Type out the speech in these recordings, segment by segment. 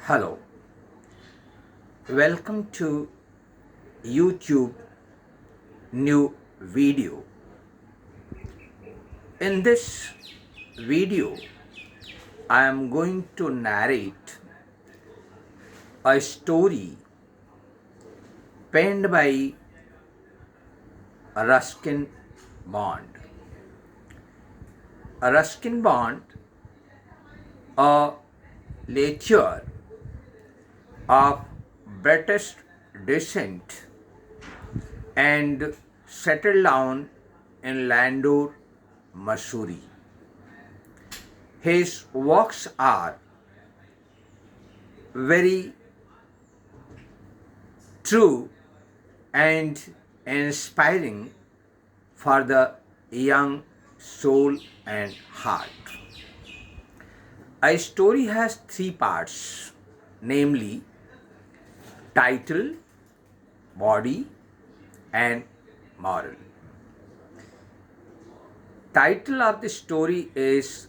Hello, welcome to YouTube new video. In this video, I am going to narrate a story penned by Ruskin Bond. Ruskin Bond, a lecturer of British descent and settled down in Landour, Missouri. His works are very true and inspiring for the young soul and heart. A story has three parts, namely title, body, and moral. Title of the story is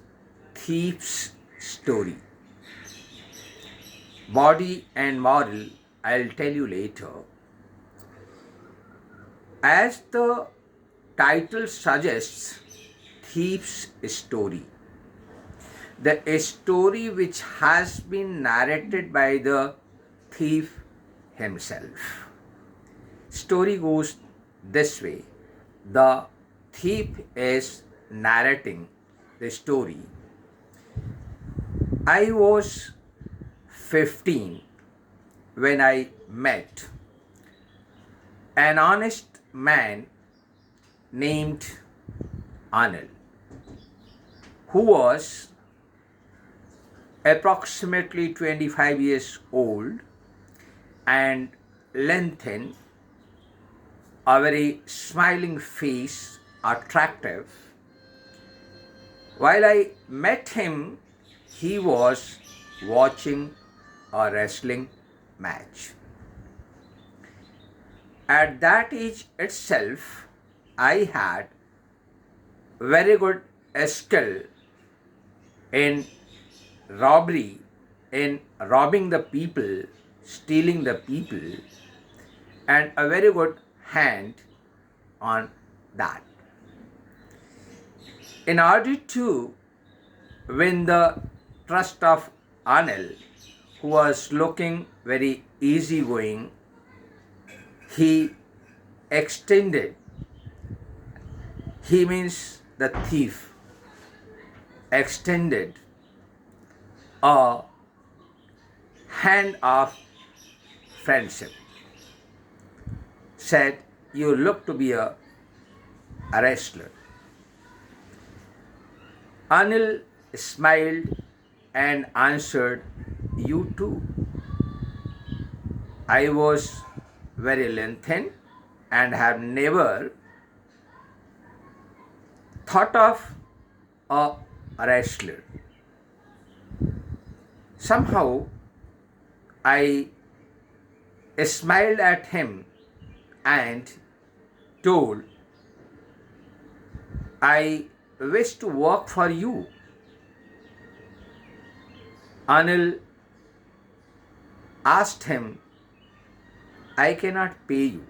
Thief's Story. Body and moral, I'll tell you later. As the title suggests, Thief's Story. The story which has been narrated by the thief himself. Story goes this way. The thief is narrating the story. I was 15 when I met an honest man named Anil, who was approximately 25 years old and lengthened, a very smiling face, attractive. While I met him, he was watching a wrestling match. At that age itself, I had very good skill in robbery, in robbing the people, stealing the people, and a very good hand on that. In order to win the trust of Anil, who was looking very easygoing, he extended, he means the thief, extended a hand of friendship. Said, "You look to be a wrestler." Anil smiled and answered, "You too." I was very lengthened and have never thought of a wrestler. Somehow I smiled at him and told, "I wish to work for you." Anil asked him, "I cannot pay you."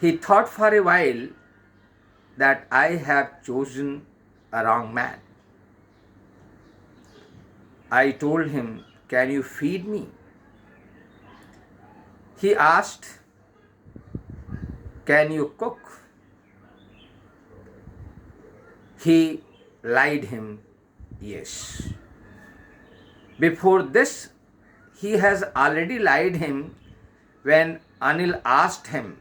He thought for a while that I have chosen a wrong man. I told him, "Can you feed me?" He asked, "Can you cook?" He lied him, yes. Before this, he has already lied him when Anil asked him,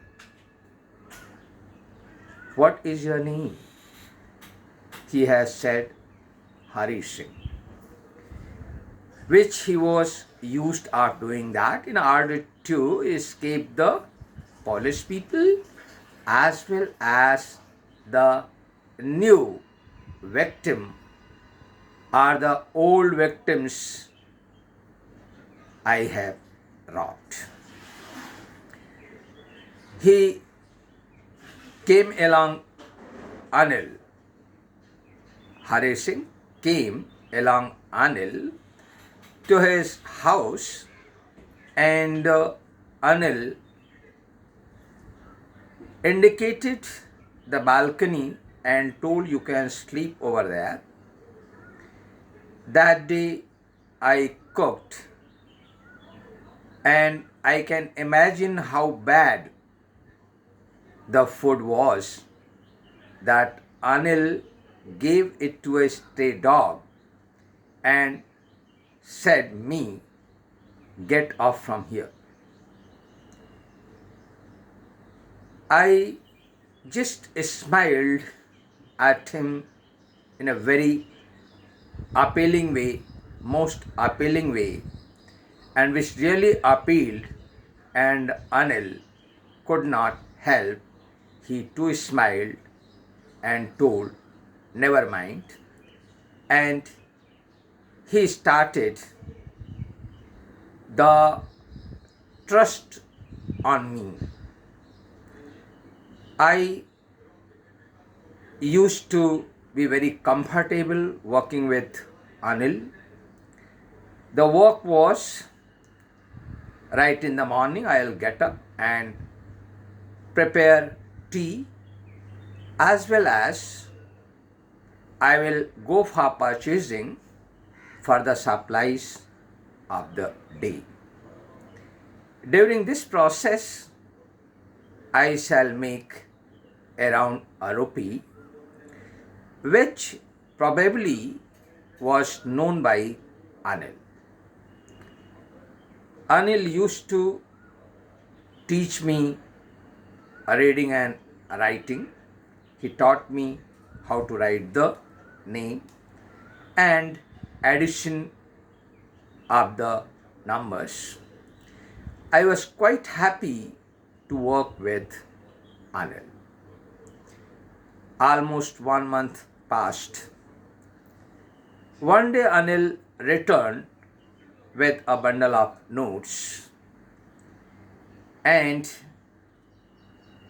"What is your name?" He has said, "Hari Singh," which he was used of doing that in order to escape the police people as well as the new victim or the old victims I have robbed. He came along Anil. Hari Singh came along Anil to his house, and Anil indicated the balcony and told you can sleep over there. That day I cooked, and I can imagine how bad the food was that Anil gave it to a stray dog and said me, get off from here. I just smiled at him in a very appealing way, most appealing way, and which really appealed, and Anil could not help. He too smiled and told, never mind, and he started the trust on me. I used to be very comfortable working with Anil. The work was right in the morning, I'll get up and prepare tea, as well as I will go for purchasing for the supplies of the day. During this process, I shall make around a rupee, which probably was known by Anil. Anil used to teach me reading and writing. He taught me how to write the name and addition of the numbers. I was quite happy to work with Anil. Almost 1 month passed. One day Anil returned with a bundle of notes, and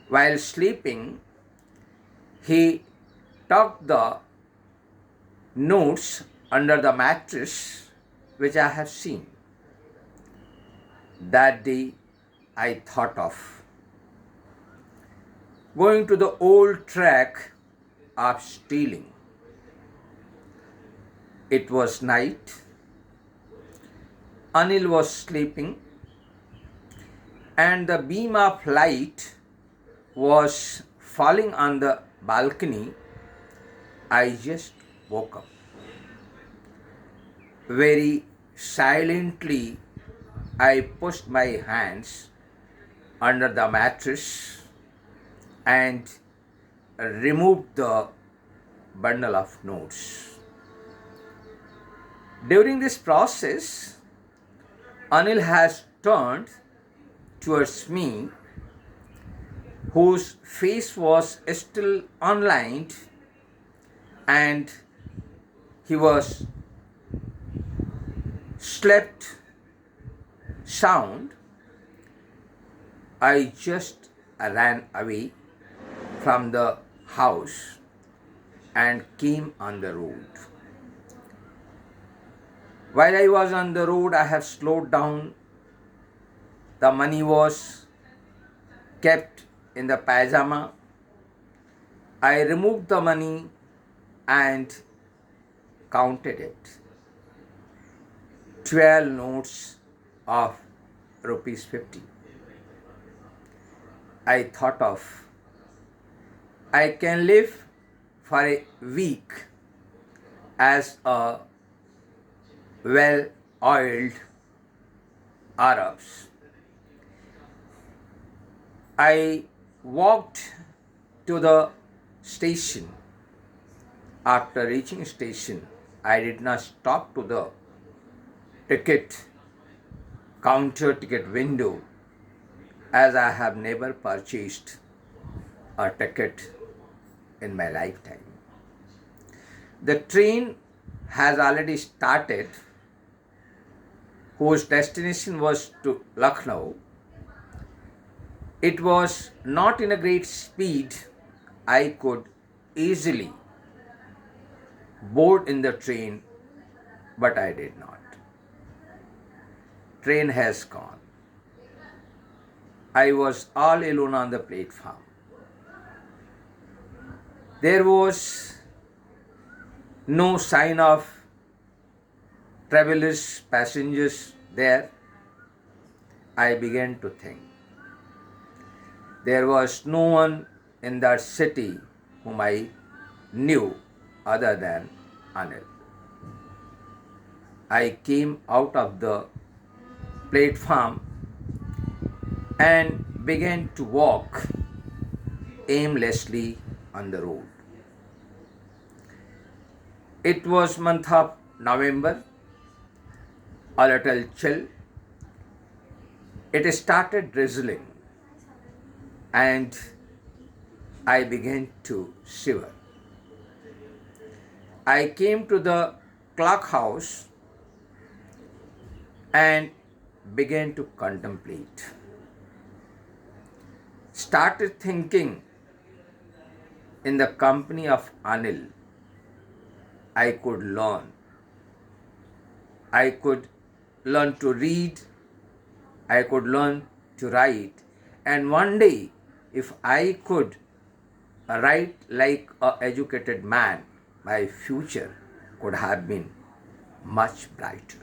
while sleeping he tucked the notes under the mattress, which I have seen. That day I thought of going to the old track of stealing. It was night. Anil was sleeping, and the beam of light was falling on the balcony. I just woke up. Very silently, I pushed my hands under the mattress and removed the bundle of notes. During this process, Anil has turned towards me, whose face was still unlined, and he was slept sound. I just ran away from the house and came on the road. While I was on the road, I have slowed down. The money was kept in the pajama. I removed the money and counted it. 12 notes of rupees 50. I thought of, I can live for a week as a well-oiled Arabs. I walked to the station. After reaching station, I did not stop to the ticket counter, ticket window, as I have never purchased a ticket in my lifetime. The train has already started, whose destination was to Lucknow. It was not in a great speed. I could easily board in the train, but I did not. train has gone. I was all alone on the platform. There was no sign of travelers, passengers there. I began to think. There was no one in that city whom I knew other than Anil. I came out of the platform and began to walk aimlessly on the road. It was month of November, a little chill. It started drizzling and I began to shiver. I came to the clock house and began to contemplate. Started thinking, in the company of Anil, I could learn. I could learn to read, I could learn to write, and one day, if I could write like an educated man, my future could have been much brighter.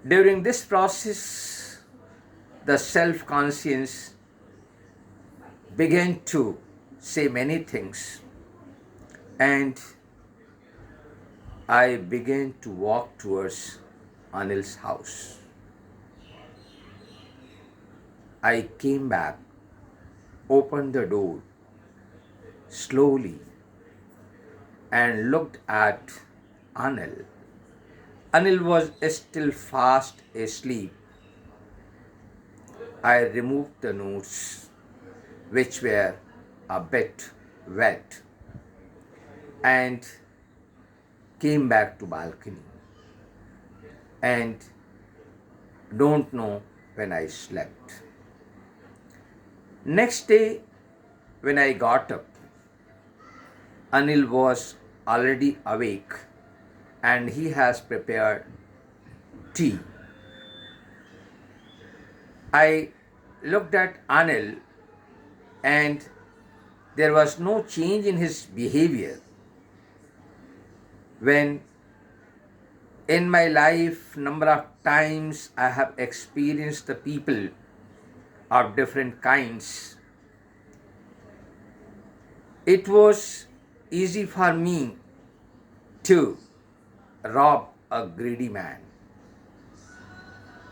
During this process, the self-conscience began to say many things, and I began to walk towards Anil's house. I came back, opened the door slowly, and looked at Anil. Anil was still fast asleep. I removed the notes, which were a bit wet, and came back to balcony. And don't know when I slept. Next day, when I got up, Anil was already awake and he has prepared tea. I looked at Anil and there was no change in his behavior. When in my life, number of times I have experienced the people of different kinds, it was easy for me to rob a greedy man.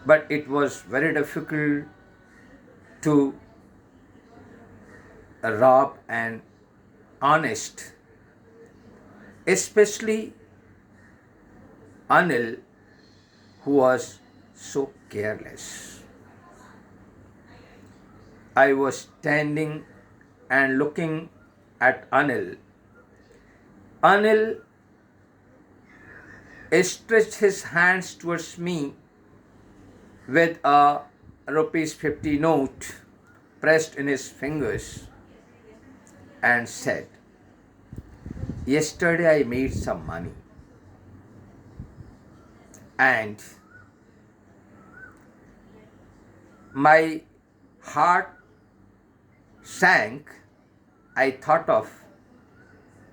But it was very difficult to rob an honest, especially Anil, who was so careless. I was standing and looking at Anil. Anil stretched his hands towards me with a ₹50 note pressed in his fingers and said, "Yesterday I made some money and my heart sank. I thought of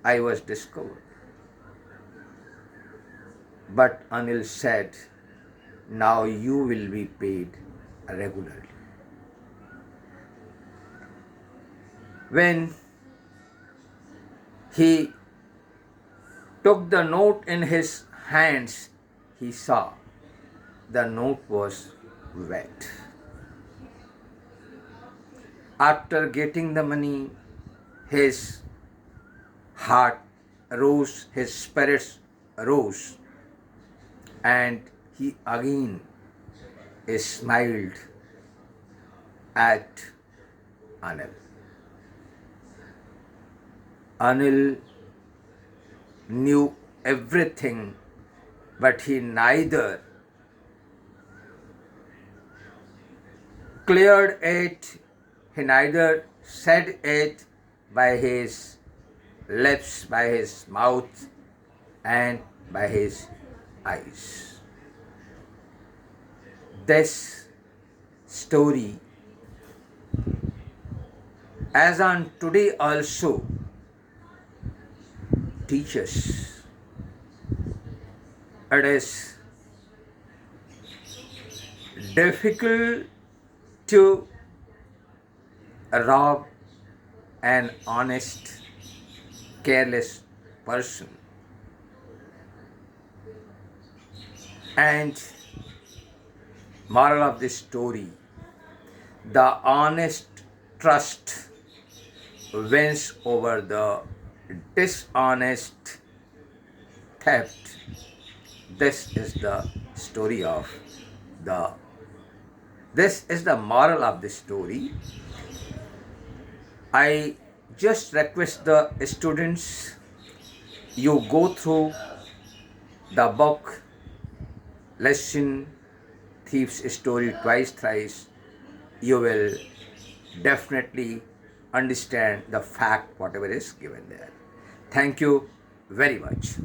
I was discovered." But Anil said, "Now you will be paid regularly." When he took the note in his hands, he saw the note was wet. After getting the money, his heart rose, his spirits rose, and he again smiled at Anil. Anil knew everything, but he neither cleared it, he neither said it by his lips, by his mouth, and by his eyes. this story, as on today also, teaches. It is difficult to rob an honest, careless person. And moral of this story, the honest trust wins over the dishonest theft. This is the story of the this is the moral of the story. I just request the students, you go through the book, lesson, thief's story twice, thrice. You will definitely understand the fact, whatever is given there. Thank you very much.